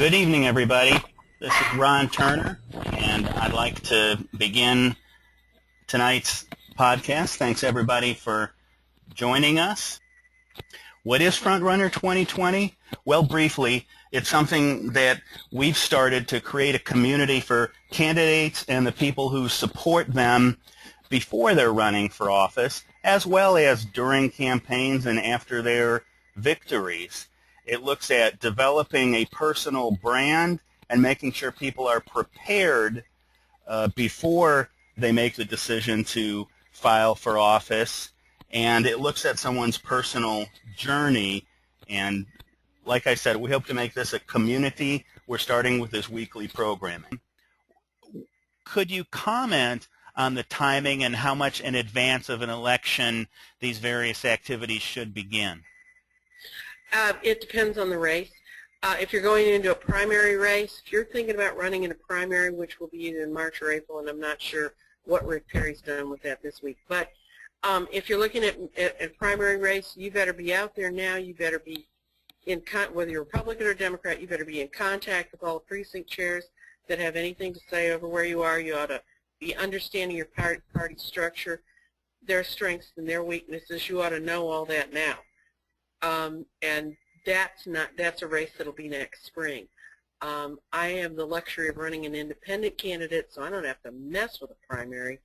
Good evening, everybody. This is Ron Turner, and I'd like to begin tonight's podcast. Thanks, everybody, for joining us. What is FrontRunner 2020? Well, briefly, it's something that we've started to create a community for candidates and the people who support them before they're running for office, as well as during campaigns and after their victories. It looks at developing a personal brand and making sure people are prepared before they make the decision to file for office. And it looks at someone's personal journey. And like I said, we hope to make this a community. We're starting with this weekly programming. Could you comment on the timing and how much in advance of an election these various activities should begin? It depends on the race. If you're going into a primary race, if you're thinking about running in a primary, which will be either in March or April, and I'm not sure what Rick Perry's done with that this week, but if you're looking at a primary race, you better be out there now. You better be in whether you're Republican or Democrat, you better be in contact with all the precinct chairs that have anything to say over where you are. You ought to be understanding your party structure, their strengths and their weaknesses. You ought to know all that now. And that's a race that'll be next spring. I have the luxury of running an independent candidate, so I don't have to mess with a primary,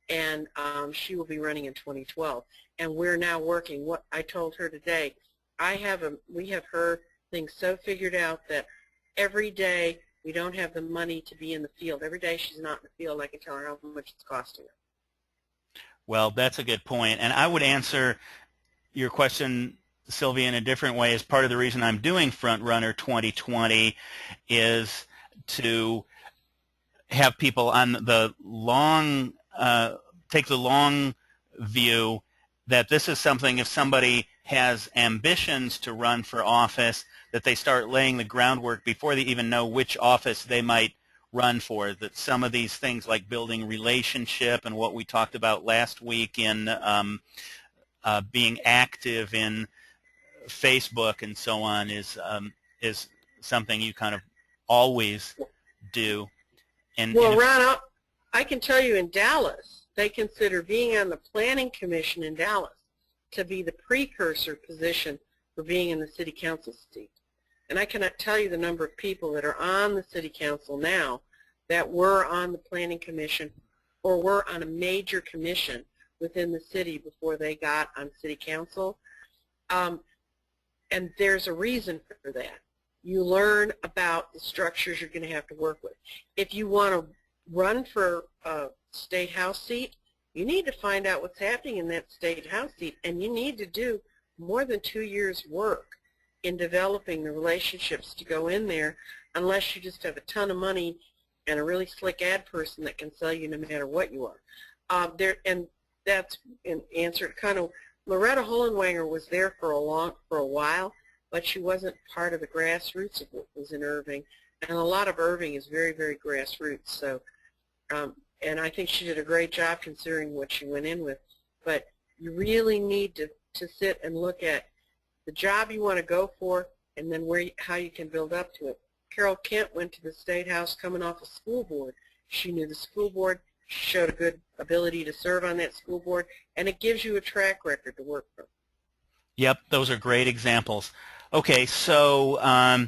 and she will be running in 2012. And we're now working. What I told her today, we have her things so figured out that every day we don't have the money to be in the field. Every day she's not in the field, I can tell her how much it's costing her. Well, that's a good point. And I would answer your question, Sylvia, in a different way. As part of the reason I'm doing FrontRunner 2020 is to have people on the long, take the long view that this is something, if somebody has ambitions to run for office, that they start laying the groundwork before they even know which office they might run for, that some of these things like building relationship and what we talked about last week in being active in Facebook and so on is something you kind of always do. Well, Ron, I can tell you in Dallas, they consider being on the Planning Commission in Dallas to be the precursor position for being in the city council seat. And I cannot tell you the number of people that are on the city council now that were on the Planning Commission or were on a major commission within the city before they got on city council. And there's a reason for that. You learn about the structures you're going to have to work with. If you want to run for a state house seat, you need to find out what's happening in that state house seat, and you need to do more than 2 years' work in developing the relationships to go in there, unless you just have a ton of money and a really slick ad person that can sell you no matter what you are. And that's an answer. Kind of, Loretta Hohenwanger was there for a while, but she wasn't part of the grassroots of what was in Irving, and a lot of Irving is very, very grassroots. So, and I think she did a great job considering what she went in with. But you really need to sit and look at the job you want to go for, and then how you can build up to it. Carol Kent went to the State House coming off a school board. She knew the school board. She showed a good ability to serve on that school board, and it gives you a track record to work from. Yep, those are great examples. Okay, so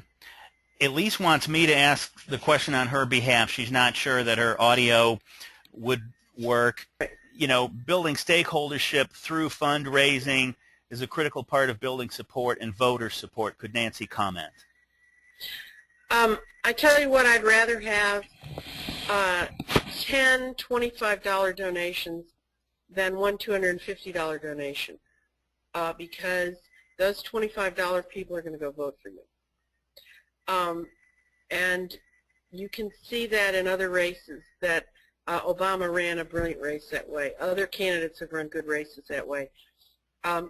Elise wants me to ask the question on her behalf. She's not sure that her audio would work. You know, building stakeholdership through fundraising is a critical part of building support and voter support. Could Nancy comment? I tell you what, I'd rather have 10 $25 donations than one $250 donation because those $25 people are going to go vote for you. And you can see that in other races that Obama ran a brilliant race that way. Other candidates have run good races that way.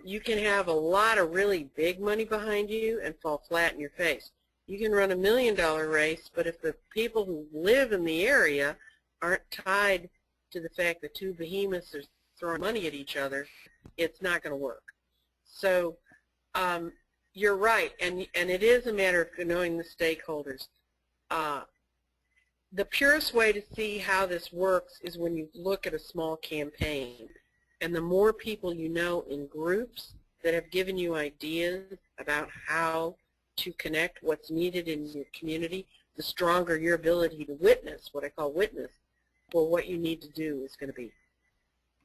You can have a lot of really big money behind you and fall flat in your face. You can run $1 million race, but if the people who live in the area aren't tied to the fact that two behemoths are throwing money at each other, it's not going to work. So you're right, and it is a matter of knowing the stakeholders. The purest way to see how this works is when you look at a small campaign. And the more people you know in groups that have given you ideas about how to connect what's needed in your community, the stronger your ability to witness, what I call witness, for what you need to do is going to be.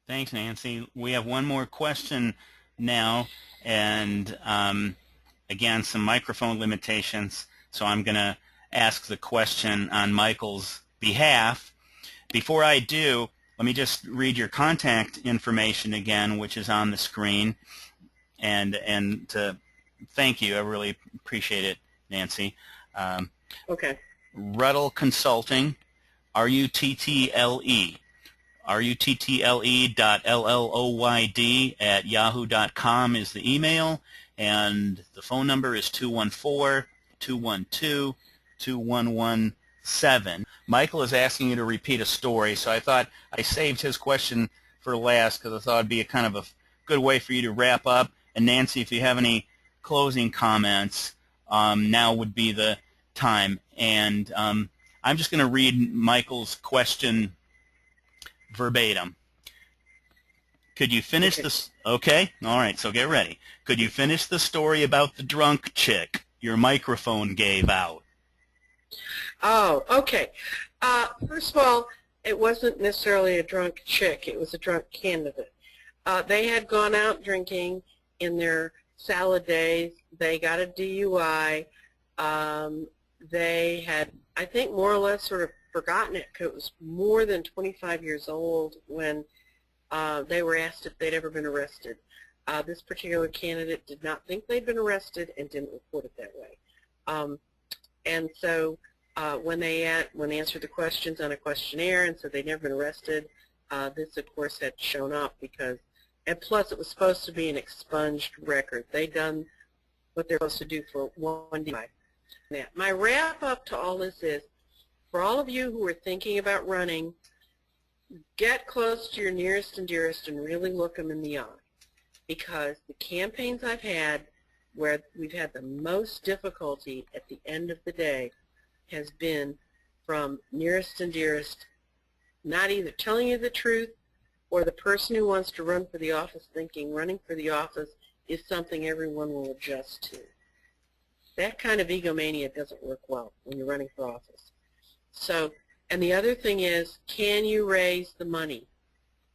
Thanks, Nancy. We have one more question now, and again, some microphone limitations, so I'm going to ask the question on Michael's behalf. Before I do, let me just read your contact information again, which is on the screen, and to thank you. I really appreciate it, Nancy. Okay. Ruttle Consulting, R-U-T-T-L-E, ruttle.lloyd@yahoo.com is the email, and the phone number is 214-212-2117. Michael is asking you to repeat a story, so I thought I saved his question for last because I thought it would be a kind of a good way for you to wrap up. And Nancy, if you have any closing comments, now would be the time. And I'm just going to read Michael's question verbatim. Could you finish this? Okay, all right, so get ready. Could you finish the story about the drunk chick your microphone gave out? Oh, okay. First of all, it wasn't necessarily a drunk chick. It was a drunk candidate. They had gone out drinking in their salad days. They got a DUI. They had, I think, more or less sort of forgotten it because it was more than 25 years old when they were asked if they'd ever been arrested. This particular candidate did not think they'd been arrested and didn't report it that way. And so when they answered the questions on a questionnaire and said they'd never been arrested, this, of course, had shown up because, and plus it was supposed to be an expunged record. They'd done what they're supposed to do for one DUI. Now, my wrap-up to all this is, for all of you who are thinking about running, get close to your nearest and dearest and really look them in the eye, because the campaigns I've had where we've had the most difficulty at the end of the day has been from nearest and dearest not either telling you the truth or the person who wants to run for the office thinking running for the office is something everyone will adjust to. That kind of egomania doesn't work well when you're running for office. So, and the other thing is, can you raise the money?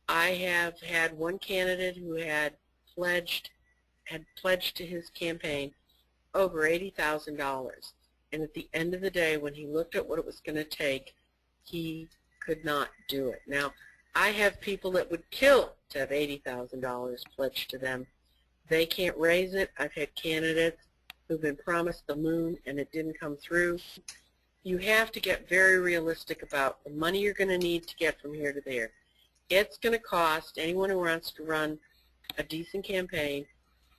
I have had one candidate who had pledged to his campaign over $80,000. And at the end of the day, when he looked at what it was going to take, he could not do it. Now, I have people that would kill to have $80,000 pledged to them. They can't raise it. I've had candidates who've been promised the moon and it didn't come through. You have to get very realistic about the money you're going to need to get from here to there. It's going to cost anyone who wants to run a decent campaign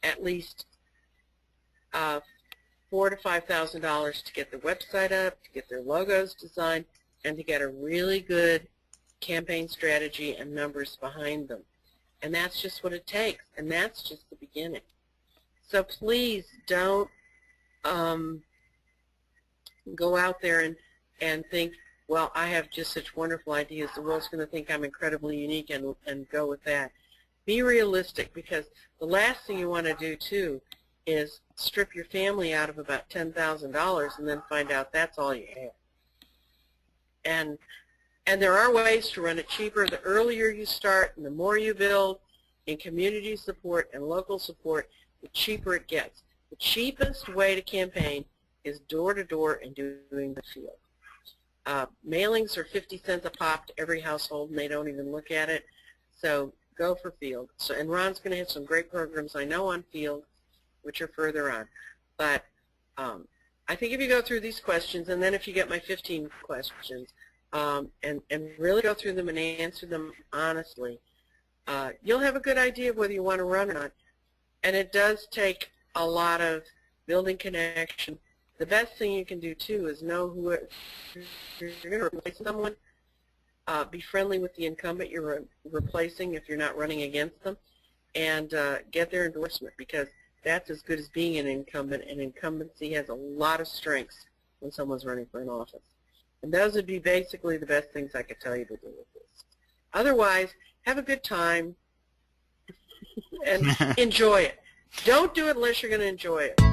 at least $4,000 to $5,000 to get the website up, to get their logos designed, and to get a really good campaign strategy and numbers behind them. And that's just what it takes, and that's just the beginning. So please don't go out there and think, well, I have just such wonderful ideas, the world's going to think I'm incredibly unique and go with that. Be realistic, because the last thing you want to do, too, is strip your family out of about $10,000 and then find out that's all you have. And there are ways to run it cheaper. The earlier you start and the more you build in community support and local support, the cheaper it gets. The cheapest way to campaign is door-to-door and doing the field. Mailings are 50 cents a pop to every household, and they don't even look at it. So go for field. So, and Ron's going to have some great programs, I know, on field, which are further on. But I think if you go through these questions, and then if you get my 15 questions, and really go through them and answer them honestly, you'll have a good idea of whether you want to run or not. And it does take a lot of building connection. The best thing you can do, too, is know who you're going to replace someone. Be friendly with the incumbent you're replacing if you're not running against them, and get their endorsement, because that's as good as being an incumbent, and incumbency has a lot of strengths when someone's running for an office. And those would be basically the best things I could tell you to do with this. Otherwise, have a good time and enjoy it. Don't do it unless you're going to enjoy it.